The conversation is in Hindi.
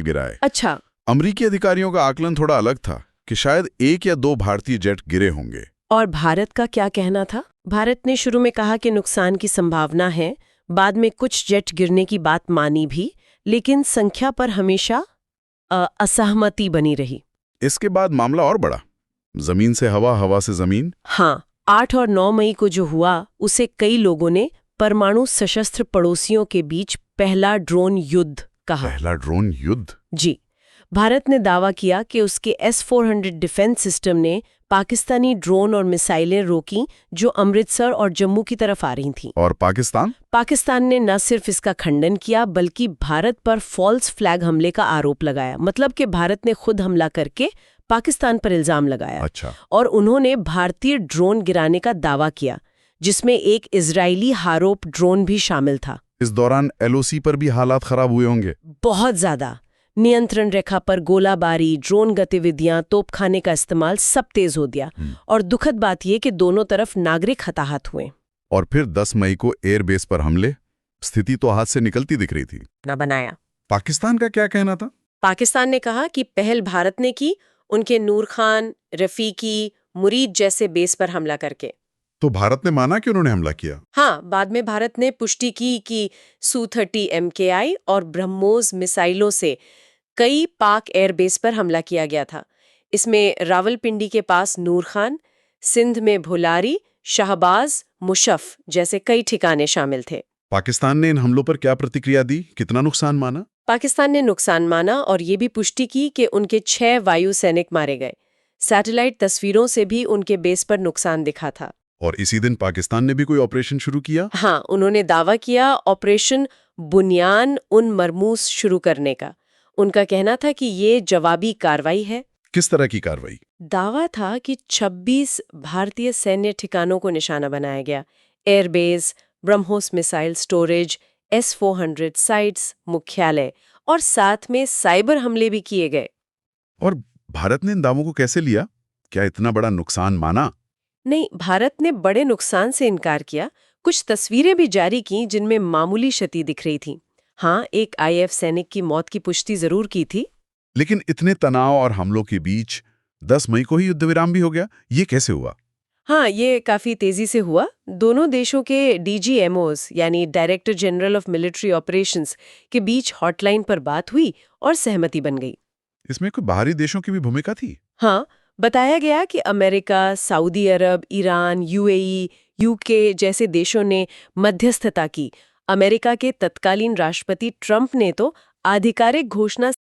गिराए। अच्छा। अमरीकी अधिकारियों का आकलन थोड़ा अलग था कि शायद 1 या 2 भारतीय जेट गिरे होंगे। और भारत का क्या कहना था? भारत ने शुरू में कहा कि नुकसान की संभावना है, बाद में कुछ जेट गिरने की बात मानी भी, लेकिन संख्या पर हमेशा असहमति बनी रही। इसके बाद मामला और बढ़ा। जमीन से हवा, हवा से जमीन। हाँ, 8 और 9 मई को जो हुआ उसे कई लोगों ने परमाणु सशस्त्र पड़ोसियों के बीच पहला ड्रोन युद्ध कहा। पहला ड्रोन युद्ध? जी। भारत ने दावा किया कि उसके S-400 डिफेंस सिस्टम ने पाकिस्तानी ड्रोन और मिसाइलें रोकीं जो अमृतसर और जम्मू की तरफ आ रही थीं। और पाकिस्तान? पाकिस्तान ने न सिर्फ इसका खंडन किया बल्कि भारत पर फॉल्स फ्लैग हमले का आरोप लगाया। मतलब कि भारत ने खुद हमला करके पाकिस्तान पर इल्जाम लगाया। अच्छा। और उन्होंने भारतीय ड्रोन गिराने का दावा किया, जिसमें एक इजरायली हारोप ड्रोन भी शामिल था। इस दौरान LOC पर भी हालात खराब हुए होंगे। बहुत ज्यादा। नियंत्रण रेखा पर गोलाबारी, ड्रोन गतिविधियां, तोपखाने का इस्तेमाल सब तेज हो गया। और दुखद बात यह कि दोनों तरफ नागरिक हताहत हुए। और फिर 10 मई को एयरबेस पर हमले। स्थिति तो हाथ से निकलती दिख रही थी। न बनाया। पाकिस्तान का क्या कहना था? पाकिस्तान ने कहा कि पहल भारत ने की, उनके नूर खान, रफीकी, मुरीद जैसे बेस पर हमला करके। तो भारत ने माना कि उन्होंने हमला किया? हाँ, बाद में भारत ने पुष्टि की कि Su-30 MKI और ब्रह्मोस मिसाइलों से कई पाक एयरबेस पर हमला किया गया था। इसमें रावलपिंडी के पास नूर खान, सिंध में भुलारी, शाहबाज, मुशफ जैसे कई ठिकाने शामिल थे। पाकिस्तान ने इन हमलों पर क्या प्रतिक्रिया दी? कितना नुकसान माना? पाकिस्तान ने नुकसान माना और ये भी पुष्टि की कि उनके 6 वायु सैनिक मारे गए। सैटेलाइट तस्वीरों से भी उनके बेस पर नुकसान दिखा था। और इसी दिन पाकिस्तान ने भी कोई ऑपरेशन शुरू किया? हाँ, उन्होंने दावा किया ऑपरेशन बुनियान उन मरमूस शुरू करने का। उनका कहना था कि ये जवाबी कार्रवाई है। किस तरह की कार्रवाई? दावा था कि 26 भारतीय सैन्य ठिकानों को निशाना बनाया गया। Airbase, BrahMos missile storage, S-400 sites, मुख्यालय और साथ में साइबर हमले भी किए गए। और भारत ने इन दावों को कैसे लिया? क्या इतना बड़ा नुकसान माना? नहीं, भारत ने बड़े नुकसान से इनकार किया। कुछ तस्वीरें भी जारी की जिनमें मामूली क्षति दिख रही थी। हाँ, एक IAF सैनिक की मौत की पुष्टि जरूर की थी। लेकिन इतने तनाव और हमलों के बीच 10 मई को ही युद्ध विराम भी हो गया। ये कैसे हुआ? हाँ, ये काफी तेजी से हुआ। दोनों देशों के DGMOs यानी director general of military operations के बीच हॉटलाइन पर बात हुई और सहमति बन गई। इसमें कोई बाहरी देशों की भी भूमिका थी? हाँ, बताया गया कि अमेरिका, सऊदी अरब, ईरान, UAE, UK जैसे देशों ने मध्यस्थता की। अमेरिका के तत्कालीन राष्ट्रपति ट्रंप ने तो आधिकारिक घोषणा